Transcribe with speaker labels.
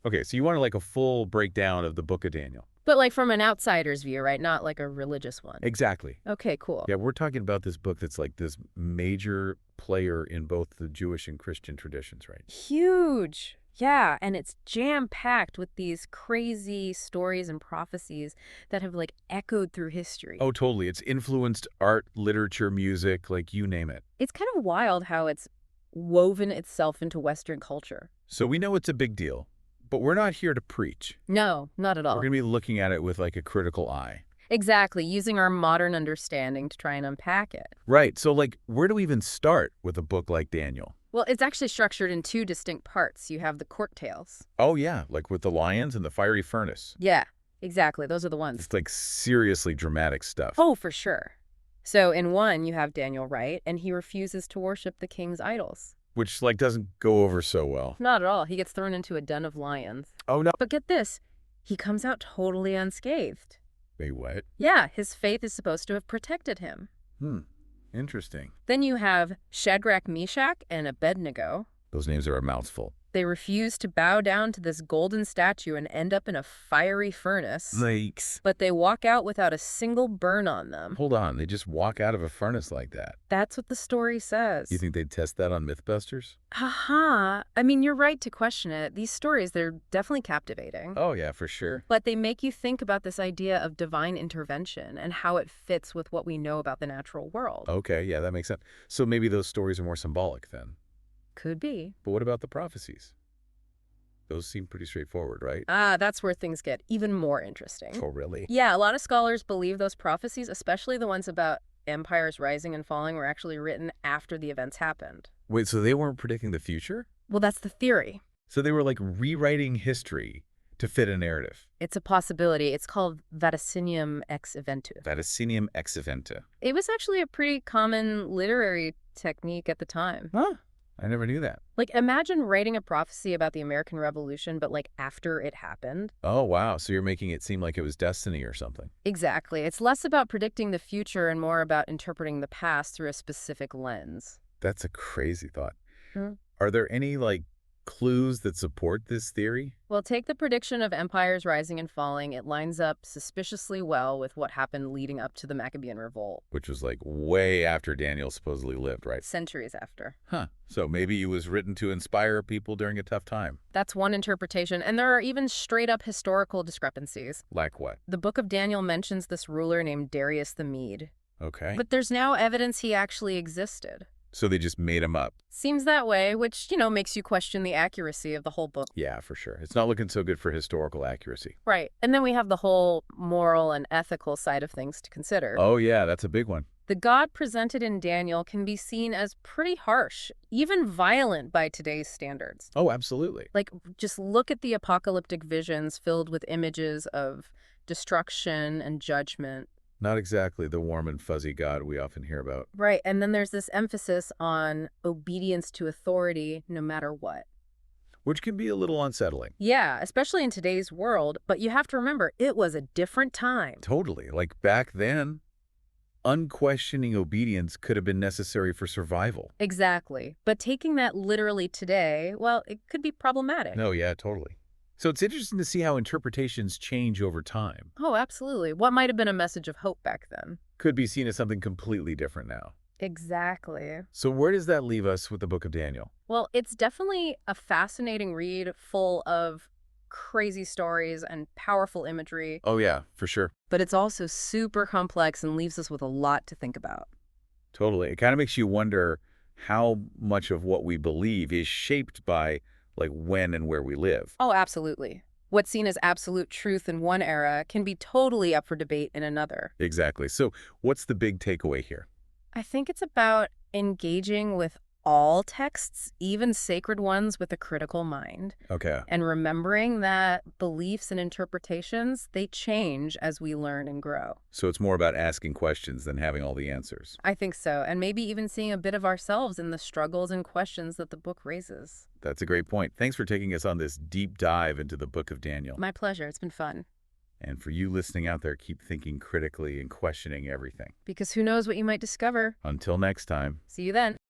Speaker 1: Okay, so you want like a full breakdown of the Book of Daniel.
Speaker 2: But like from an outsider's view, right? Not like a religious one.
Speaker 1: Exactly.
Speaker 2: Okay, cool.
Speaker 1: Yeah, we're talking about this book that's like this major player in both the Jewish and Christian traditions, right?
Speaker 2: Huge. Yeah, and it's jam-packed with these crazy stories and prophecies that have like echoed through history.
Speaker 1: Oh, totally. It's influenced art, literature, music, like you name it.
Speaker 2: It's kind of wild how it's woven itself into Western culture.
Speaker 1: So we know it's a big deal, but we're not here to preach.
Speaker 2: No, not at
Speaker 1: We're
Speaker 2: all.
Speaker 1: going to be looking at it with like a critical eye.
Speaker 2: Exactly, using our modern understanding to try and unpack it.
Speaker 1: Right. So like, where do we even start with a book like Daniel?
Speaker 2: Well, it's actually structured in two distinct parts. You have the court tales.
Speaker 1: Oh, yeah, like with the lions and the fiery furnace.
Speaker 2: Yeah, exactly. Those are the ones.
Speaker 1: It's like seriously dramatic stuff.
Speaker 2: Oh, for sure. So in one, you have Daniel, right? And he refuses to worship the king's idols.
Speaker 1: Which like doesn't go over so well.
Speaker 2: Not at all. He gets thrown into a den of lions.
Speaker 1: Oh, no.
Speaker 2: But get this, he comes out totally unscathed.
Speaker 1: Wait, what?
Speaker 2: Yeah, his faith is supposed to have protected him.
Speaker 1: Interesting.
Speaker 2: Then you have Shadrach, Meshach, and Abednego.
Speaker 1: Those names are a mouthful.
Speaker 2: They refuse to bow down to this golden statue and end up in a fiery furnace.
Speaker 1: Yikes.
Speaker 2: But they walk out without a single burn on them.
Speaker 1: Hold on, they just walk out of a furnace like that.
Speaker 2: That's what the story says.
Speaker 1: You think they'd test that on Mythbusters?
Speaker 2: Haha. I mean, you're right to question it. These stories, they're definitely captivating.
Speaker 1: Oh, yeah, for sure.
Speaker 2: But they make you think about this idea of divine intervention and how it fits with what we know about the natural world.
Speaker 1: Okay, yeah, that makes sense. So maybe those stories are more symbolic then.
Speaker 2: Could be.
Speaker 1: But what about the prophecies? Those seem pretty straightforward, right?
Speaker 2: Ah, that's where things get even more interesting.
Speaker 1: Oh, really?
Speaker 2: Yeah, a lot of scholars believe those prophecies, especially the ones about empires rising and falling, were actually written after the events happened.
Speaker 1: Wait, so they weren't predicting the future?
Speaker 2: Well, that's the theory.
Speaker 1: So they were like rewriting history to fit a narrative.
Speaker 2: It's a possibility. It's called vaticinium ex eventu.
Speaker 1: Vaticinium ex eventa.
Speaker 2: It was actually a pretty common literary technique at the time.
Speaker 1: Huh? I never knew that.
Speaker 2: Like, imagine writing a prophecy about the American Revolution, but like after it happened.
Speaker 1: Oh, wow. So you're making it seem like it was destiny or something.
Speaker 2: Exactly. It's less about predicting the future and more about interpreting the past through a specific lens.
Speaker 1: That's a crazy thought.
Speaker 2: Hmm.
Speaker 1: Are there any, like, clues that support this theory?
Speaker 2: Well, take the prediction of empires rising and falling. It lines up suspiciously well with what happened leading up to the Maccabean Revolt.
Speaker 1: Which was, like, way after Daniel supposedly lived, right?
Speaker 2: Centuries after.
Speaker 1: Huh. So maybe it was written to inspire people during a tough time.
Speaker 2: That's one interpretation, and there are even straight-up historical discrepancies.
Speaker 1: Like what?
Speaker 2: The Book of Daniel mentions this ruler named Darius the Mede.
Speaker 1: Okay.
Speaker 2: But there's now evidence he actually existed.
Speaker 1: So they just made him up.
Speaker 2: Seems that way, which, makes you question the accuracy of the whole book.
Speaker 1: Yeah, for sure. It's not looking so good for historical accuracy.
Speaker 2: Right. And then we have the whole moral and ethical side of things to consider.
Speaker 1: Oh, yeah, that's a big one.
Speaker 2: The God presented in Daniel can be seen as pretty harsh, even violent by today's standards.
Speaker 1: Oh, absolutely.
Speaker 2: Like, just look at the apocalyptic visions filled with images of destruction and judgment.
Speaker 1: Not exactly the warm and fuzzy God we often hear about.
Speaker 2: Right. And then there's this emphasis on obedience to authority no matter what.
Speaker 1: Which can be a little unsettling.
Speaker 2: Yeah, especially in today's world. But you have to remember, it was a different time.
Speaker 1: Totally. Like back then, unquestioning obedience could have been necessary for survival.
Speaker 2: Exactly. But taking that literally today, well, it could be problematic.
Speaker 1: No, yeah, totally. So it's interesting to see how interpretations change over time.
Speaker 2: Oh, absolutely. What might have been a message of hope back then?
Speaker 1: Could be seen as something completely different now.
Speaker 2: Exactly.
Speaker 1: So where does that leave us with the Book of Daniel?
Speaker 2: Well, it's definitely a fascinating read full of crazy stories and powerful imagery.
Speaker 1: Oh, yeah, for sure.
Speaker 2: But it's also super complex and leaves us with a lot to think about.
Speaker 1: Totally. It kind of makes you wonder how much of what we believe is shaped by like when and where we live.
Speaker 2: Oh, absolutely. What's seen as absolute truth in one era can be totally up for debate in another.
Speaker 1: Exactly. So what's the big takeaway here?
Speaker 2: I think it's about engaging with all texts, even sacred ones, with a critical mind.
Speaker 1: Okay.
Speaker 2: And remembering that beliefs and interpretations, they change as we learn and grow.
Speaker 1: So it's more about asking questions than having all the answers.
Speaker 2: I think so. And maybe even seeing a bit of ourselves in the struggles and questions that the book raises.
Speaker 1: That's a great point. Thanks for taking us on this deep dive into the Book of Daniel.
Speaker 2: My pleasure. It's been fun.
Speaker 1: And for you listening out there, keep thinking critically and questioning everything.
Speaker 2: Because who knows what you might discover.
Speaker 1: Until next time.
Speaker 2: See you then.